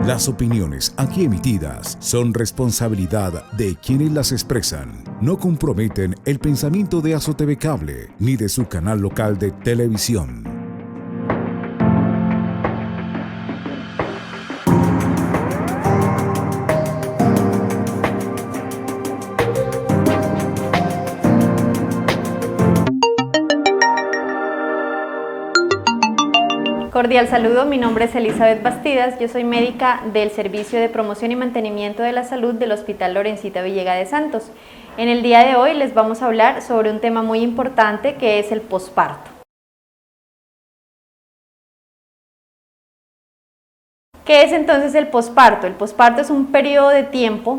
Las opiniones aquí emitidas son responsabilidad de quienes las expresan. No comprometen el pensamiento de AzoTV Cable ni de su canal local de televisión. Cordial saludo, mi nombre es Elizabeth Bastidas, yo soy médica del Servicio de Promoción y Mantenimiento de la Salud del Hospital Lorencita Villega de Santos. En el día de hoy les vamos a hablar sobre un tema muy importante que es el posparto. ¿Qué es entonces el posparto? El posparto es un periodo de tiempo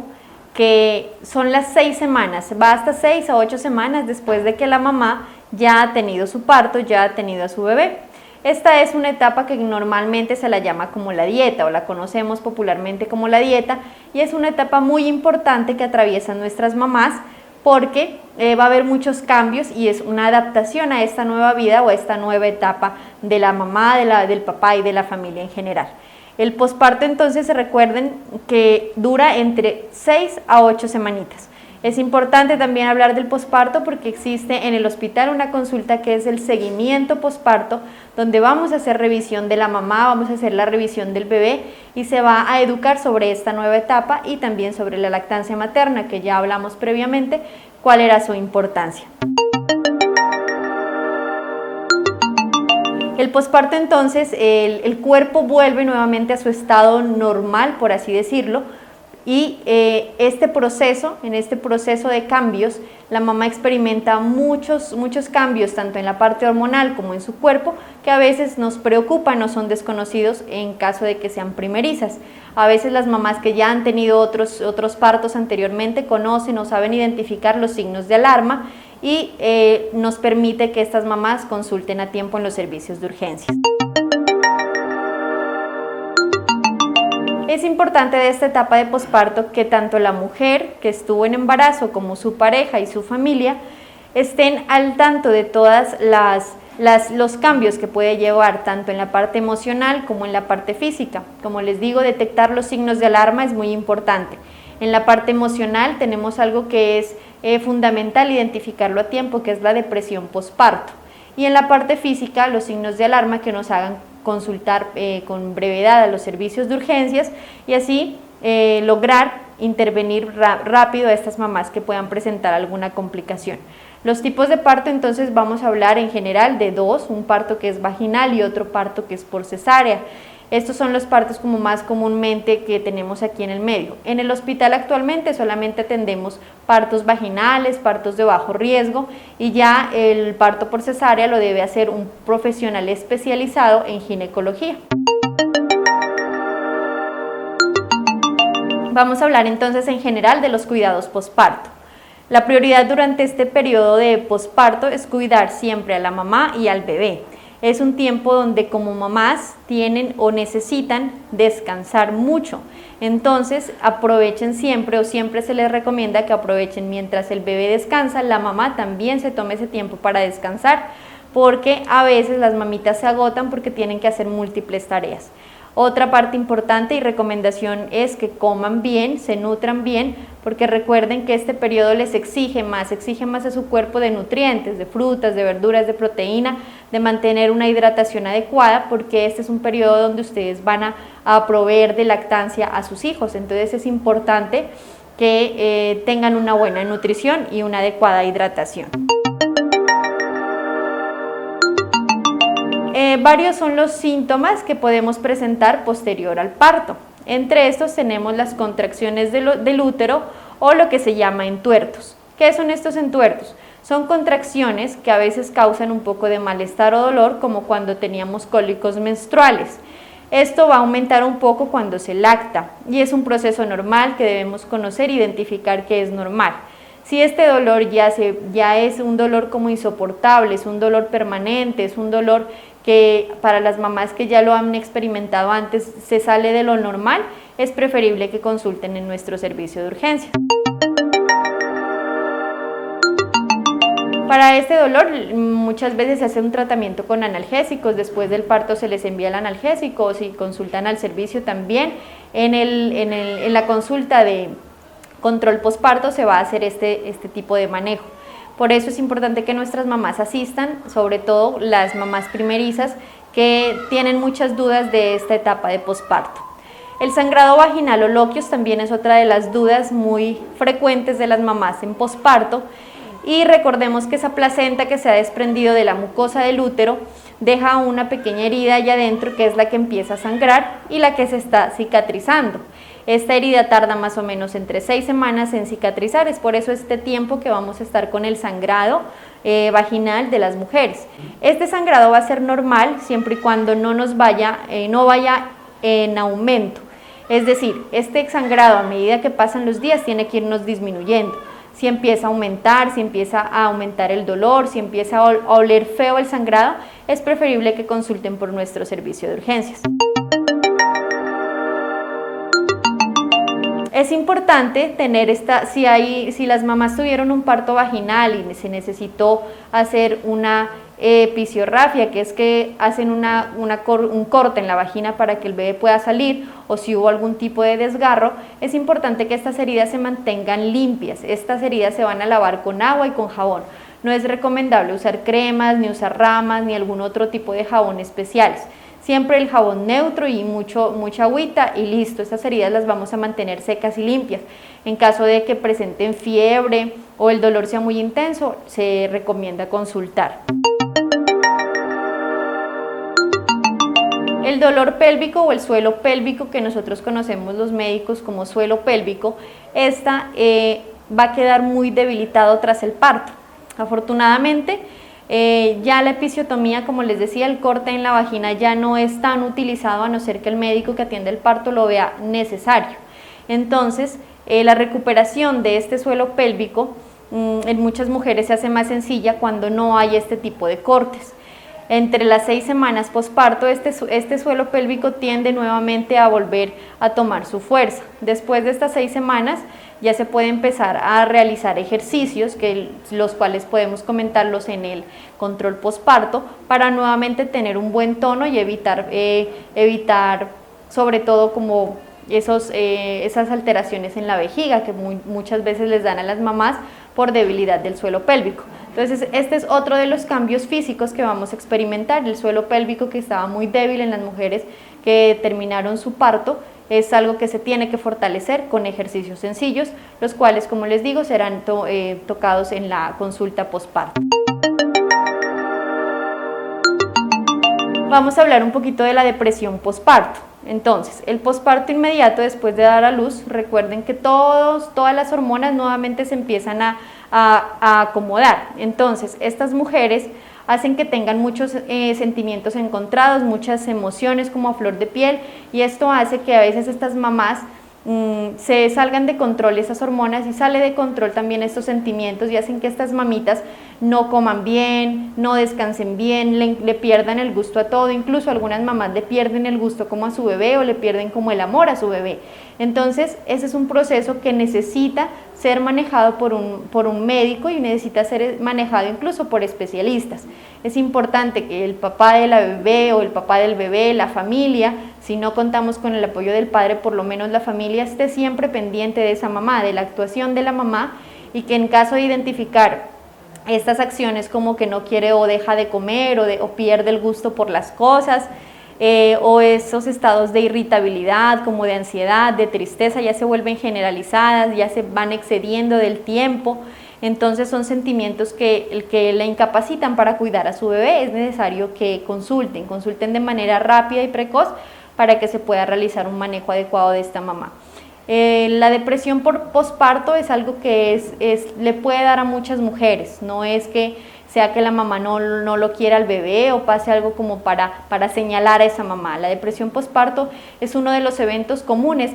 que son las 6 semanas, va hasta 6 a 8 semanas después de que la mamá ya ha tenido su parto, ya ha tenido a su bebé. Esta es una etapa que normalmente se la llama como la dieta o la conocemos popularmente como la dieta, y es una etapa muy importante que atraviesan nuestras mamás porque va a haber muchos cambios y es una adaptación a esta nueva vida o a esta nueva etapa de la mamá, del papá y de la familia en general. El posparto entonces recuerden que dura entre 6 a 8 semanitas. Es importante también hablar del posparto porque existe en el hospital una consulta que es el seguimiento posparto, donde vamos a hacer revisión de la mamá, vamos a hacer la revisión del bebé y se va a educar sobre esta nueva etapa y también sobre la lactancia materna, que ya hablamos previamente cuál era su importancia. El posparto entonces, el cuerpo vuelve nuevamente a su estado normal, por así decirlo, y en este proceso de cambios, la mamá experimenta muchos cambios, tanto en la parte hormonal como en su cuerpo, que a veces nos preocupan o son desconocidos en caso de que sean primerizas. A veces las mamás que ya han tenido otros partos anteriormente conocen o saben identificar los signos de alarma y nos permite que estas mamás consulten a tiempo en los servicios de urgencias. Es importante de esta etapa de posparto que tanto la mujer que estuvo en embarazo como su pareja y su familia estén al tanto de todas los cambios que puede llevar tanto en la parte emocional como en la parte física. Como les digo, detectar los signos de alarma es muy importante. En la parte emocional tenemos algo que es fundamental identificarlo a tiempo, que es la depresión posparto. Y en la parte física, los signos de alarma que nos hagan consultar con brevedad a los servicios de urgencias y así lograr intervenir rápido a estas mamás que puedan presentar alguna complicación. Los tipos de parto, entonces vamos a hablar en general de dos, un parto que es vaginal y otro parto que es por cesárea. Estos son los partos como más comúnmente que tenemos aquí en el medio. En el hospital actualmente solamente atendemos partos vaginales, partos de bajo riesgo y ya el parto por cesárea lo debe hacer un profesional especializado en ginecología. Vamos a hablar entonces en general de los cuidados posparto. La prioridad durante este periodo de posparto es cuidar siempre a la mamá y al bebé. Es un tiempo donde como mamás tienen o necesitan descansar mucho. Entonces aprovechen siempre o siempre se les recomienda que aprovechen mientras el bebé descansa, la mamá también se tome ese tiempo para descansar, porque a veces las mamitas se agotan porque tienen que hacer múltiples tareas. Otra parte importante y recomendación es que coman bien, se nutran bien, porque recuerden que este periodo les exige más a su cuerpo de nutrientes, de frutas, de verduras, de proteína, de mantener una hidratación adecuada, porque este es un periodo donde ustedes van a proveer de lactancia a sus hijos. Entonces es importante que tengan una buena nutrición y una adecuada hidratación. Varios son los síntomas que podemos presentar posterior al parto. Entre estos tenemos las contracciones del útero o lo que se llama entuertos. ¿Qué son estos entuertos? Son contracciones que a veces causan un poco de malestar o dolor, como cuando teníamos cólicos menstruales. Esto va a aumentar un poco cuando se lacta y es un proceso normal que debemos conocer e identificar que es normal. Si este dolor ya es un dolor como insoportable, es un dolor permanente, es un dolor que para las mamás que ya lo han experimentado antes se sale de lo normal, es preferible que consulten en nuestro servicio de urgencia. Para este dolor muchas veces se hace un tratamiento con analgésicos, después del parto se les envía el analgésico, o si consultan al servicio también, en la consulta de control posparto se va a hacer este tipo de manejo. Por eso es importante que nuestras mamás asistan, sobre todo las mamás primerizas que tienen muchas dudas de esta etapa de posparto. El sangrado vaginal o loquios también es otra de las dudas muy frecuentes de las mamás en posparto, y recordemos que esa placenta que se ha desprendido de la mucosa del útero deja una pequeña herida allá adentro, que es la que empieza a sangrar y la que se está cicatrizando. Esta herida tarda más o menos entre 6 semanas en cicatrizar, es por eso este tiempo que vamos a estar con el sangrado vaginal de las mujeres. Este sangrado va a ser normal siempre y cuando no vaya en aumento, es decir, este sangrado a medida que pasan los días tiene que irnos disminuyendo. Si empieza a aumentar, si empieza a aumentar el dolor, si empieza a oler feo el sangrado, es preferible que consulten por nuestro servicio de urgencias. Es importante tener si las mamás tuvieron un parto vaginal y se necesitó hacer una episiorrafia, que es que hacen un corte en la vagina para que el bebé pueda salir, o si hubo algún tipo de desgarro, es importante que estas heridas se mantengan limpias. Estas heridas se van a lavar con agua y con jabón. No es recomendable usar cremas, ni usar ramas, ni algún otro tipo de jabón especiales. Siempre el jabón neutro y mucha agüita y listo. Estas heridas las vamos a mantener secas y limpias. En caso de que presenten fiebre o el dolor sea muy intenso, se recomienda consultar. El dolor pélvico o el suelo pélvico, que nosotros conocemos los médicos como suelo pélvico, va a quedar muy debilitado tras el parto. Afortunadamente, ya la episiotomía, como les decía, el corte en la vagina ya no es tan utilizado, a no ser que el médico que atiende el parto lo vea necesario. Entonces, la recuperación de este suelo pélvico en muchas mujeres se hace más sencilla cuando no hay este tipo de cortes. Entre las 6 semanas posparto, este suelo pélvico tiende nuevamente a volver a tomar su fuerza. Después de estas 6 semanas ya se puede empezar a realizar ejercicios, los cuales podemos comentarlos en el control posparto, para nuevamente tener un buen tono y evitar sobre todo como esas alteraciones en la vejiga que muchas veces les dan a las mamás por debilidad del suelo pélvico. Entonces, este es otro de los cambios físicos que vamos a experimentar. El suelo pélvico, que estaba muy débil en las mujeres que terminaron su parto, es algo que se tiene que fortalecer con ejercicios sencillos, los cuales, como les digo, serán tocados en la consulta posparto. Vamos a hablar un poquito de la depresión posparto. Entonces, el posparto inmediato después de dar a luz, recuerden que todas las hormonas nuevamente se empiezan a acomodar. Entonces, estas mujeres hacen que tengan muchos sentimientos encontrados, muchas emociones como a flor de piel, y esto hace que a veces estas mamás se salgan de control esas hormonas, y sale de control también estos sentimientos, y hacen que estas mamitas no coman bien, no descansen bien, le pierdan el gusto a todo. Incluso algunas mamás le pierden el gusto como a su bebé, o le pierden como el amor a su bebé. Entonces, ese es un proceso que necesita ser manejado por un médico, y necesita ser manejado incluso por especialistas. Es importante que el papá de la bebé o el papá del bebé, la familia, si no contamos con el apoyo del padre, por lo menos la familia esté siempre pendiente de esa mamá, de la actuación de la mamá, y que en caso de identificar estas acciones como que no quiere o deja de comer o pierde el gusto por las cosas, o esos estados de irritabilidad, como de ansiedad, de tristeza, ya se vuelven generalizadas, ya se van excediendo del tiempo, entonces son sentimientos que la incapacitan para cuidar a su bebé. Es necesario que consulten de manera rápida y precoz para que se pueda realizar un manejo adecuado de esta mamá. La depresión por posparto es algo que le puede dar a muchas mujeres, no es que sea que la mamá no lo quiera al bebé o pase algo como para señalar a esa mamá. La depresión posparto es uno de los eventos comunes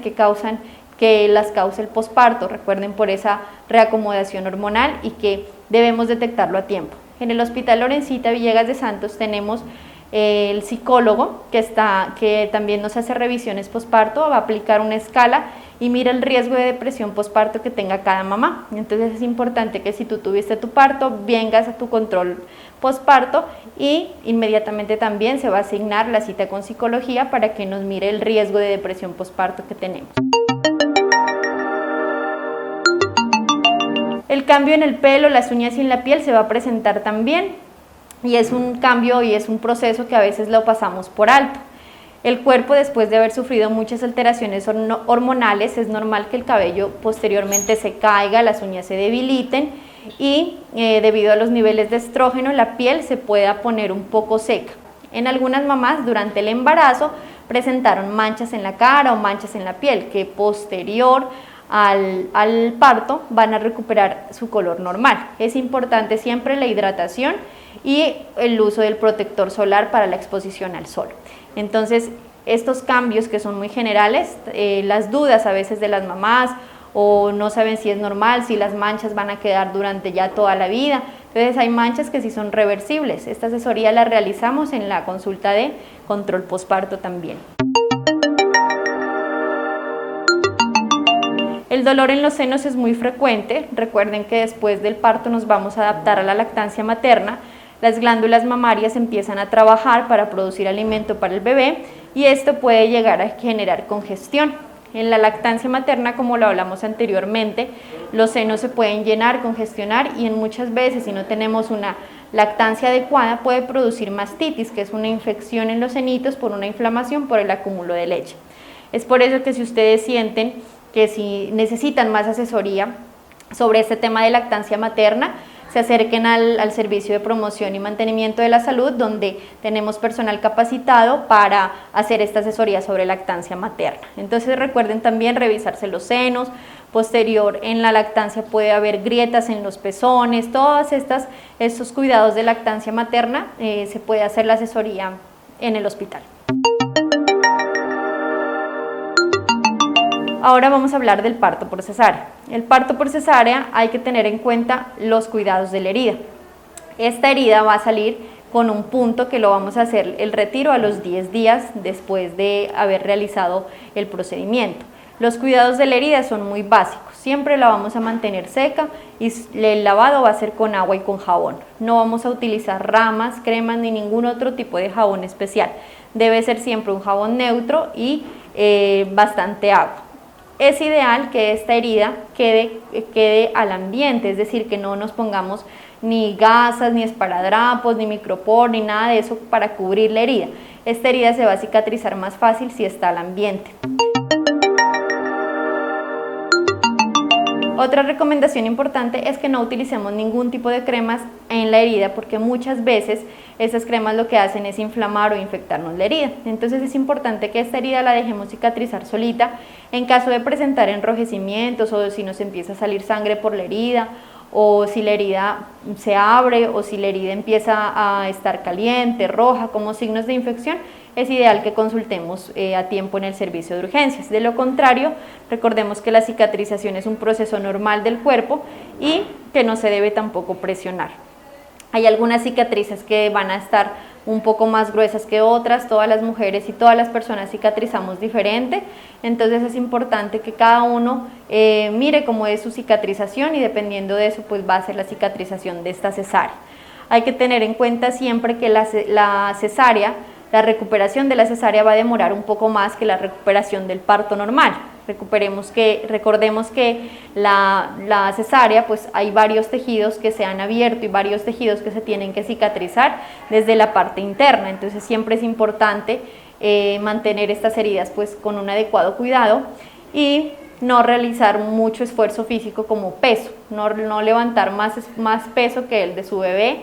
que las causa el posparto, recuerden, por esa reacomodación hormonal, y que debemos detectarlo a tiempo. En el Hospital Lorencita Villegas de Santos tenemos el psicólogo que también nos hace revisiones posparto, va a aplicar una escala y mira el riesgo de depresión posparto que tenga cada mamá. Entonces es importante que si tú tuviste tu parto, vengas a tu control posparto y inmediatamente también se va a asignar la cita con psicología para que nos mire el riesgo de depresión posparto que tenemos. El cambio en el pelo, las uñas y en la piel se va a presentar también y es un cambio y es un proceso que a veces lo pasamos por alto. El cuerpo, después de haber sufrido muchas alteraciones hormonales, es normal que el cabello posteriormente se caiga, las uñas se debiliten y debido a los niveles de estrógeno la piel se pueda poner un poco seca. En algunas mamás durante el embarazo presentaron manchas en la cara o manchas en la piel que posterior al parto van a recuperar su color normal. Es importante siempre la hidratación y el uso del protector solar para la exposición al sol. Entonces, estos cambios que son muy generales, las dudas a veces de las mamás o no saben si es normal, si las manchas van a quedar durante ya toda la vida. Entonces, hay manchas que sí son reversibles. Esta asesoría la realizamos en la consulta de control posparto también. El dolor en los senos es muy frecuente. Recuerden que después del parto nos vamos a adaptar a la lactancia materna. Las glándulas mamarias empiezan a trabajar para producir alimento para el bebé y esto puede llegar a generar congestión. En la lactancia materna, como lo hablamos anteriormente, los senos se pueden llenar, congestionar y muchas veces, si no tenemos una lactancia adecuada, puede producir mastitis, que es una infección en los senitos por una inflamación por el acúmulo de leche. Es por eso que si ustedes sienten que si necesitan más asesoría sobre este tema de lactancia materna, se acerquen al Servicio de Promoción y Mantenimiento de la Salud, donde tenemos personal capacitado para hacer esta asesoría sobre lactancia materna. Entonces recuerden también revisarse los senos. Posterior en la lactancia puede haber grietas en los pezones, todos estos cuidados de lactancia materna, se puede hacer la asesoría en el hospital. Ahora vamos a hablar del parto por cesárea. El parto por cesárea hay que tener en cuenta los cuidados de la herida. Esta herida va a salir con un punto que lo vamos a hacer el retiro a los 10 días después de haber realizado el procedimiento. Los cuidados de la herida son muy básicos. Siempre la vamos a mantener seca y el lavado va a ser con agua y con jabón. No vamos a utilizar ramas, cremas ni ningún otro tipo de jabón especial. Debe ser siempre un jabón neutro y bastante agua. Es ideal que esta herida quede al ambiente, es decir, que no nos pongamos ni gasas, ni esparadrapos, ni micropor, ni nada de eso para cubrir la herida. Esta herida se va a cicatrizar más fácil si está al ambiente. Otra recomendación importante es que no utilicemos ningún tipo de cremas en la herida porque muchas veces esas cremas lo que hacen es inflamar o infectarnos la herida. Entonces es importante que esta herida la dejemos cicatrizar solita en caso de presentar enrojecimientos o si nos empieza a salir sangre por la herida o si la herida se abre o si la herida empieza a estar caliente, roja, como signos de infección. Es ideal que consultemos a tiempo en el servicio de urgencias. De lo contrario, recordemos que la cicatrización es un proceso normal del cuerpo y que no se debe tampoco presionar. Hay algunas cicatrices que van a estar un poco más gruesas que otras, todas las mujeres y todas las personas cicatrizamos diferente, entonces es importante que cada uno mire cómo es su cicatrización y dependiendo de eso pues va a ser la cicatrización de esta cesárea. Hay que tener en cuenta siempre que la cesárea, la recuperación de la cesárea va a demorar un poco más que la recuperación del parto normal. Recordemos que la cesárea, pues hay varios tejidos que se han abierto y varios tejidos que se tienen que cicatrizar desde la parte interna. Entonces siempre es importante mantener estas heridas pues con un adecuado cuidado y no realizar mucho esfuerzo físico como peso, no levantar más peso que el de su bebé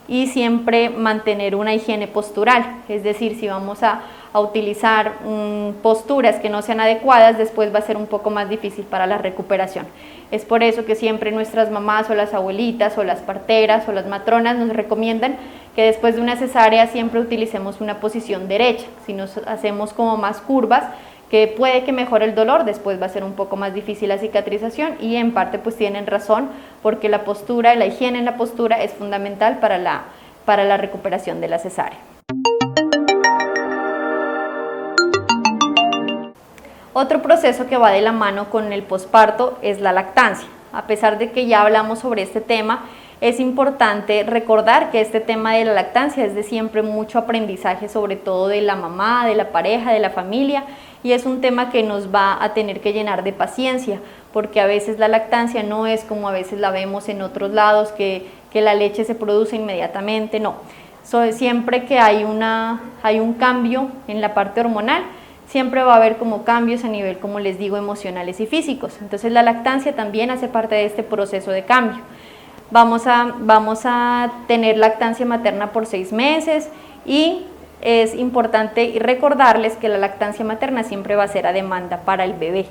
y siempre mantener una higiene postural, es decir, si vamos a utilizar posturas que no sean adecuadas, después va a ser un poco más difícil para la recuperación. Es por eso que siempre nuestras mamás o las abuelitas o las parteras o las matronas nos recomiendan que después de una cesárea siempre utilicemos una posición derecha. Si nos hacemos como más curvas, que puede que mejore el dolor, después va a ser un poco más difícil la cicatrización y en parte pues tienen razón porque la postura, la higiene en la postura es fundamental para la recuperación de la cesárea. Otro proceso que va de la mano con el posparto es la lactancia. A pesar de que ya hablamos sobre este tema, es importante recordar que este tema de la lactancia es de siempre mucho aprendizaje, sobre todo de la mamá, de la pareja, de la familia, y es un tema que nos va a tener que llenar de paciencia, porque a veces la lactancia no es como a veces la vemos en otros lados, que la leche se produce inmediatamente, no. Siempre que hay un cambio en la parte hormonal, siempre va a haber como cambios a nivel, como les digo, emocionales y físicos. Entonces la lactancia también hace parte de este proceso de cambio. Vamos a tener lactancia materna por 6 meses y es importante recordarles que la lactancia materna siempre va a ser a demanda para el bebé.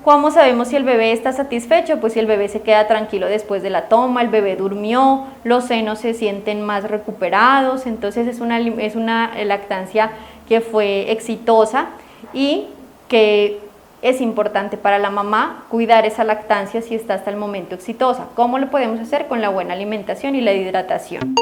¿Cómo sabemos si el bebé está satisfecho? Pues si el bebé se queda tranquilo después de la toma, el bebé durmió, los senos se sienten más recuperados, entonces es una lactancia que fue exitosa y que es importante para la mamá cuidar esa lactancia si está hasta el momento exitosa. ¿Cómo lo podemos hacer? Con la buena alimentación y la hidratación.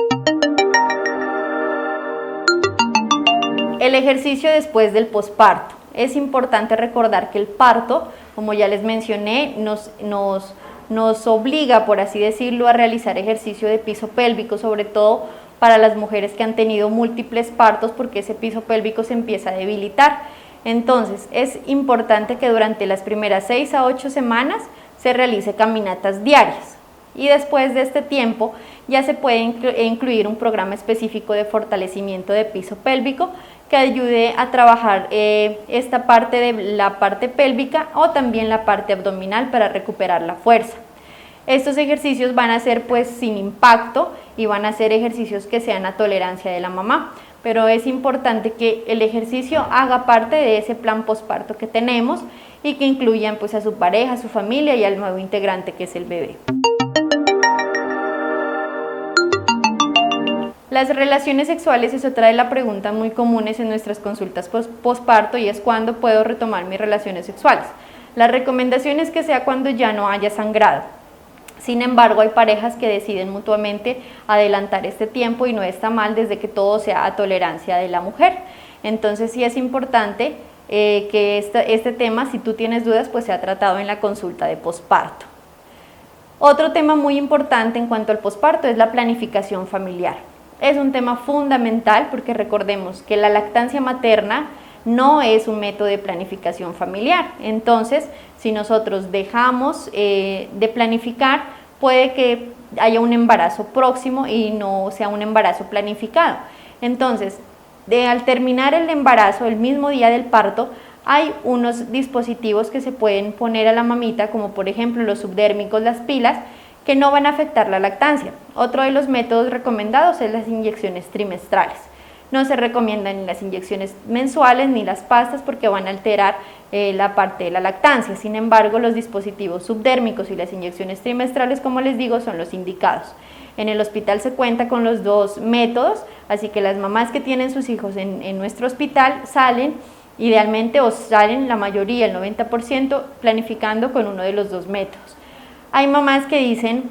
El ejercicio después del posparto. Es importante recordar que el parto, como ya les mencioné, nos obliga, por así decirlo, a realizar ejercicio de piso pélvico, sobre todo para las mujeres que han tenido múltiples partos, porque ese piso pélvico se empieza a debilitar. Entonces, es importante que durante las primeras 6 a 8 semanas se realice caminatas diarias. Y después de este tiempo ya se puede incluir un programa específico de fortalecimiento de piso pélvico que ayude a trabajar esta parte de la parte pélvica o también la parte abdominal para recuperar la fuerza. Estos ejercicios van a ser pues sin impacto y van a ser ejercicios que sean a tolerancia de la mamá, pero es importante que el ejercicio haga parte de ese plan posparto que tenemos y que incluyan pues a su pareja, a su familia y al nuevo integrante que es el bebé. Las relaciones sexuales es otra de las preguntas muy comunes en nuestras consultas posparto y es ¿cuándo puedo retomar mis relaciones sexuales? La recomendación es que sea cuando ya no haya sangrado. Sin embargo, hay parejas que deciden mutuamente adelantar este tiempo y no está mal desde que todo sea a tolerancia de la mujer. Entonces sí es importante que este tema, si tú tienes dudas, pues sea tratado en la consulta de posparto. Otro tema muy importante en cuanto al posparto es la planificación familiar. Es un tema fundamental porque recordemos que la lactancia materna no es un método de planificación familiar. Entonces, si nosotros dejamos de planificar, puede que haya un embarazo próximo y no sea un embarazo planificado. Entonces, al terminar el embarazo, el mismo día del parto, hay unos dispositivos que se pueden poner a la mamita, como por ejemplo los subdérmicos, las pilas, que no van a afectar la lactancia. Otro de los métodos recomendados es las inyecciones trimestrales. No se recomiendan ni las inyecciones mensuales ni las pastas porque van a alterar la parte de la lactancia. Sin embargo, los dispositivos subdérmicos y las inyecciones trimestrales, como les digo, son los indicados. En el hospital se cuenta con los dos métodos, así que las mamás que tienen sus hijos en nuestro hospital salen idealmente o salen la mayoría, el 90%, planificando con uno de los dos métodos. Hay mamás que dicen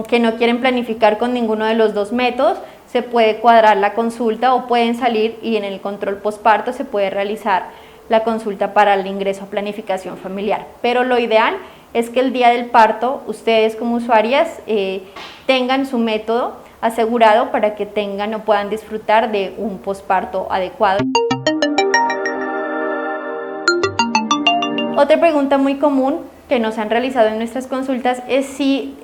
que no quieren planificar con ninguno de los dos métodos, se puede cuadrar la consulta o pueden salir y en el control posparto se puede realizar la consulta para el ingreso a planificación familiar. Pero lo ideal es que el día del parto ustedes como usuarias tengan su método asegurado para que tengan o puedan disfrutar de un posparto adecuado. Otra pregunta muy común que nos han realizado en nuestras consultas es si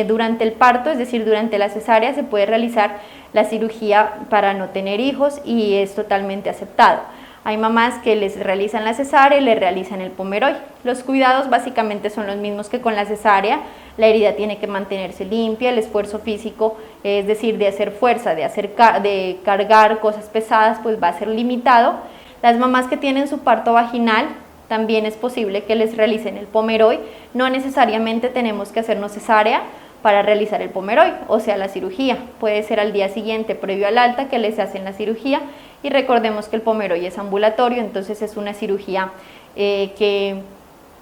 durante el parto, es decir, durante la cesárea, se puede realizar la cirugía para no tener hijos y es totalmente aceptado. Hay mamás que les realizan la cesárea y les realizan el Pomeroy. Los cuidados básicamente son los mismos que con la cesárea. La herida tiene que mantenerse limpia, el esfuerzo físico, es decir, de hacer fuerza, de cargar cosas pesadas, pues va a ser limitado. Las mamás que tienen su parto vaginal, también es posible que les realicen el Pomeroy. No necesariamente tenemos que hacernos cesárea para realizar el Pomeroy, o sea, la cirugía. Puede ser al día siguiente, previo al alta, que les hacen la cirugía. Y recordemos que el Pomeroy es ambulatorio, entonces es una cirugía que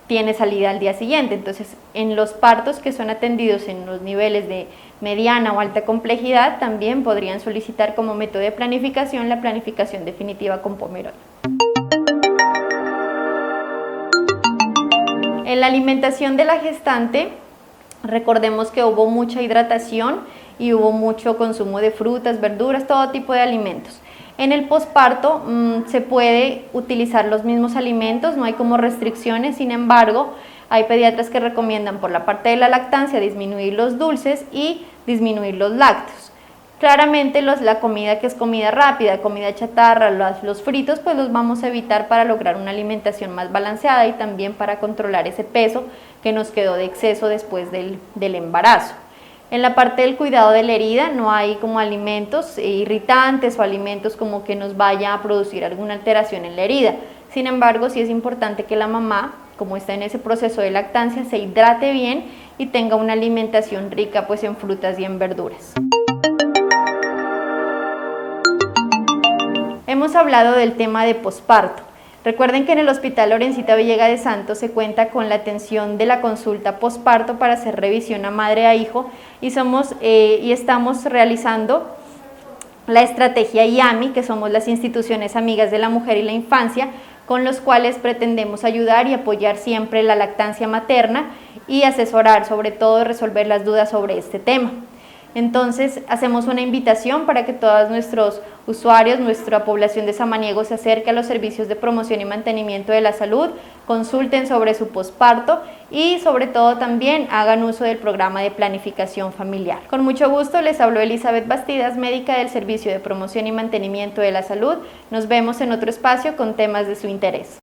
tiene salida al día siguiente. Entonces, en los partos que son atendidos en los niveles de mediana o alta complejidad, también podrían solicitar como método de planificación la planificación definitiva con Pomeroy. En la alimentación de la gestante, recordemos que hubo mucha hidratación y hubo mucho consumo de frutas, verduras, todo tipo de alimentos. En el posparto se puede utilizar los mismos alimentos, no hay como restricciones, sin embargo, hay pediatras que recomiendan por la parte de la lactancia disminuir los dulces y disminuir los lácteos. Claramente la comida que es comida rápida, comida chatarra, los fritos, pues los vamos a evitar para lograr una alimentación más balanceada y también para controlar ese peso que nos quedó de exceso después del embarazo. En la parte del cuidado de la herida no hay como alimentos irritantes o alimentos como que nos vaya a producir alguna alteración en la herida. Sin embargo, sí es importante que la mamá, como está en ese proceso de lactancia, se hidrate bien y tenga una alimentación rica pues en frutas y en verduras. Hemos hablado del tema de posparto. Recuerden que en el Hospital Lorencita Villega de Santos se cuenta con la atención de la consulta posparto para hacer revisión a madre a hijo y estamos realizando la estrategia IAMI, que somos las instituciones amigas de la mujer y la infancia, con los cuales pretendemos ayudar y apoyar siempre la lactancia materna y asesorar, sobre todo resolver las dudas sobre este tema. Entonces hacemos una invitación para que todos nuestros usuarios, nuestra población de Samaniego se acerque a los servicios de promoción y mantenimiento de la salud, consulten sobre su posparto y sobre todo también hagan uso del programa de planificación familiar. Con mucho gusto les habló Elizabeth Bastidas, médica del Servicio de Promoción y Mantenimiento de la Salud. Nos vemos en otro espacio con temas de su interés.